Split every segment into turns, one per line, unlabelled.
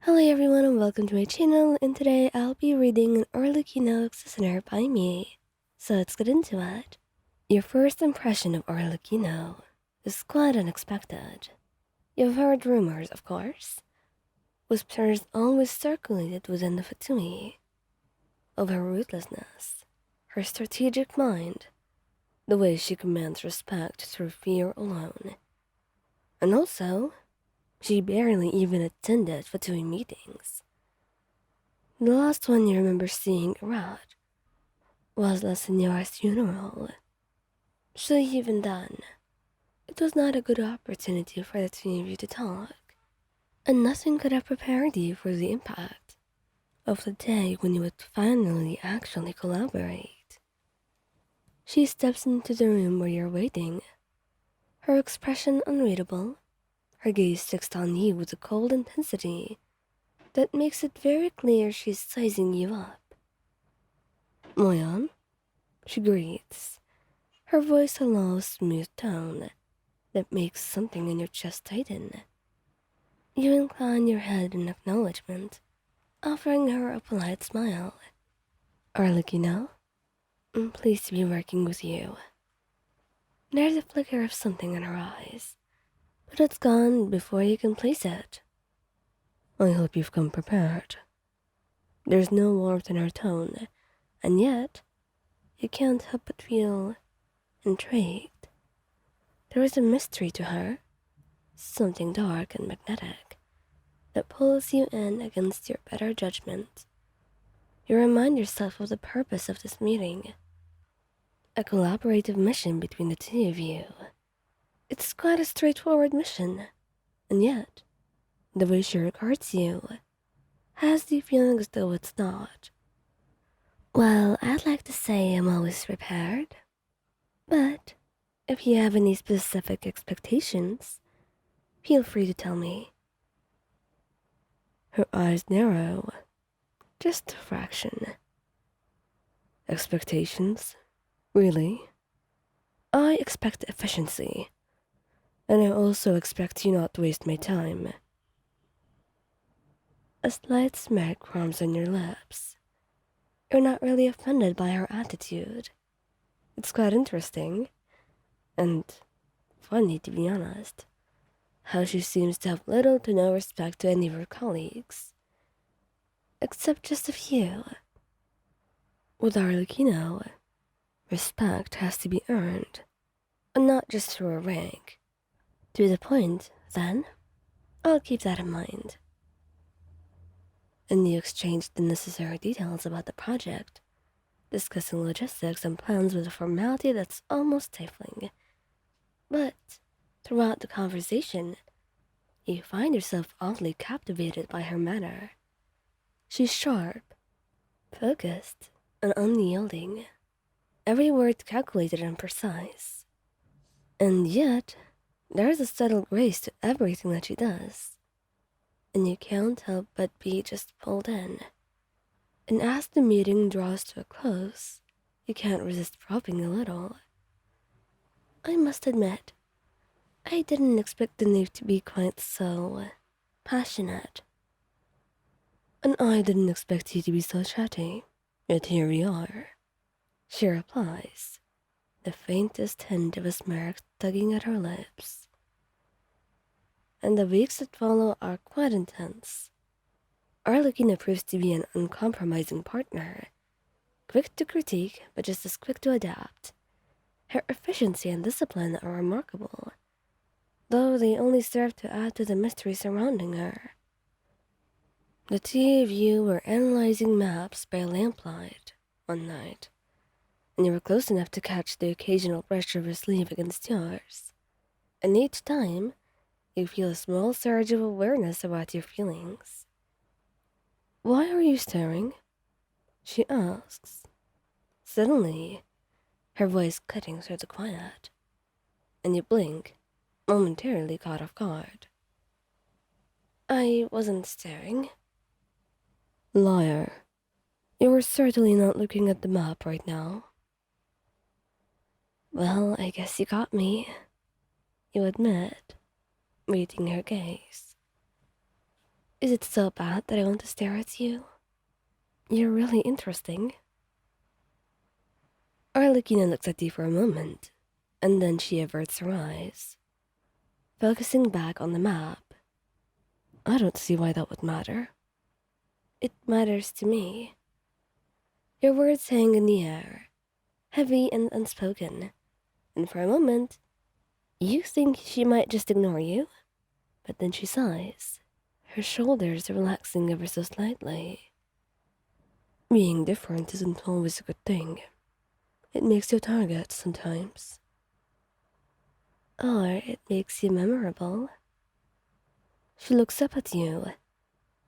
Hello everyone and welcome to my channel, and today I'll be reading an Arlecchino Listener by me. So let's get into it. Your first impression of Arlecchino is quite unexpected. You've heard rumors, of course. Whispers always circulated within the Fatui of her ruthlessness, her strategic mind, the way she commands respect through fear alone. And also, she barely even attended Fatui meetings. The last one you remember seeing around was La Señora's funeral. So even then, it was not a good opportunity for the two of you to talk, and nothing could have prepared you for the impact of the day when you would finally actually collaborate. She steps into the room where you're waiting, her expression unreadable, her gaze fixed on you with a cold intensity that makes it very clear she's sizing you up. Moyan, she greets, her voice a low, smooth tone that makes something in your chest tighten. You incline your head in acknowledgement, offering her a polite smile. Arlecchino, I'm pleased to be working with you. There's a flicker of something in her eyes, but it's gone before you can place it. I hope you've come prepared. There's no warmth in her tone, and yet you can't help but feel intrigued. There is a mystery to her, something dark and magnetic, that pulls you in against your better judgment. You remind yourself of the purpose of this meeting, a collaborative mission between the two of you. It's quite a straightforward mission, and yet, the way she regards you has you feeling as though it's not. Well, I'd like to say I'm always prepared, but if you have any specific expectations, feel free to tell me. Her eyes narrow, just a fraction. Expectations? Really? I expect efficiency, and I also expect you not to waste my time. A slight smirk forms on your lips. You're not really offended by her attitude. It's quite interesting, and funny to be honest, how she seems to have little to no respect to any of her colleagues, except just a few. With Arlecchino, respect has to be earned, and not just through a rank. To the point, then, I'll keep that in mind. And you exchanged the necessary details about the project, discussing logistics and plans with a formality that's almost stifling. But throughout the conversation, you find yourself oddly captivated by her manner. She's sharp, focused, and unyielding, every word calculated and precise. And yet, there's a subtle grace to everything that she does, and you can't help but be just pulled in. And as the meeting draws to a close, you can't resist probing a little. I must admit, I didn't expect the news to be quite so passionate. And I didn't expect you to be so chatty. Yet here we are, she replies, the faintest hint of a smirk tugging at her lips. And the weeks that follow are quite intense. Arlecchino proves to be an uncompromising partner, quick to critique, but just as quick to adapt. Her efficiency and discipline are remarkable, though they only serve to add to the mystery surrounding her. The two of you were analyzing maps by lamplight one night, and you were close enough to catch the occasional brush of her sleeve against yours. And each time, you feel a small surge of awareness about your feelings. Why are you staring? She asks, suddenly, her voice cutting through the quiet, and you blink, momentarily caught off guard. I wasn't staring. Liar. You were certainly not looking at the map right now. Well, I guess you got me, you admit, meeting her gaze. Is it so bad that I want to stare at you? You're really interesting. Arlecchino looks at you for a moment, and then she averts her eyes, focusing back on the map. I don't see why that would matter. It matters to me. Your words hang in the air, heavy and unspoken, and for a moment, you think she might just ignore you, but then she sighs, her shoulders relaxing ever so slightly. Being different isn't always a good thing. It makes you a target sometimes. Or it makes you memorable. She looks up at you,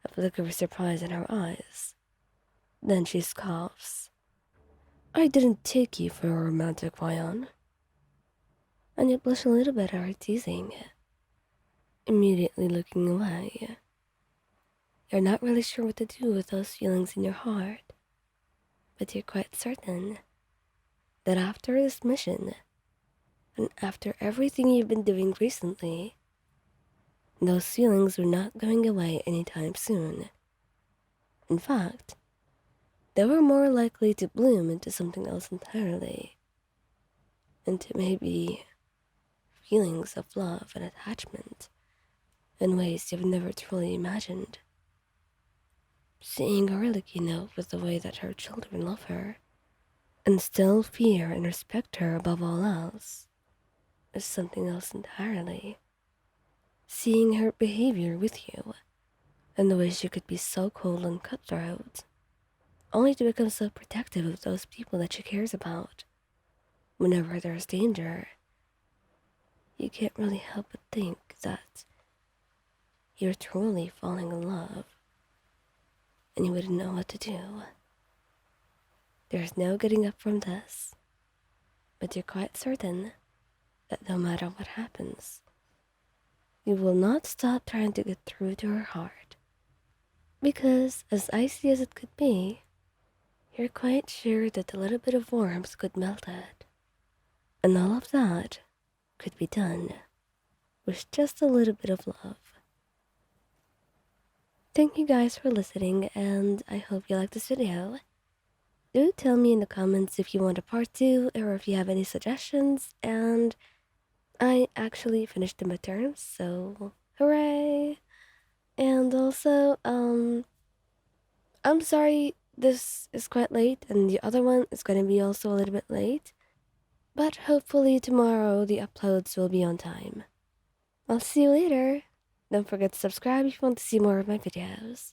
a flicker of surprise in her eyes. Then she scoffs. I didn't take you for a romantic vion. And you blush a little bit at her teasing, immediately looking away. You're not really sure what to do with those feelings in your heart, but you're quite certain that after this mission, and after everything you've been doing recently, those feelings are not going away anytime soon. In fact, they were more likely to bloom into something else entirely, into maybe feelings of love and attachment in ways you've never truly imagined. Seeing Arlecchino with the way that her children love her, and still fear and respect her above all else, is something else entirely. Seeing her behavior with you, and the way she could be so cold and cutthroat, only to become so protective of those people that she cares about. Whenever there's danger, you can't really help but think that you're truly falling in love, and you wouldn't know what to do. There's no getting up from this, but you're quite certain that no matter what happens, you will not stop trying to get through to her heart. Because, as icy as it could be, you're quite sure that a little bit of warmth could melt it. And all of that could be done with just a little bit of love. Thank you guys for listening, and I hope you liked this video. Do tell me in the comments if you want a part 2 or if you have any suggestions, and I actually finished the midterms, so hooray! And also, I'm sorry this is quite late, and the other one is gonna be also a little bit late, but hopefully tomorrow the uploads will be on time. I'll see you later. Don't forget to subscribe if you want to see more of my videos.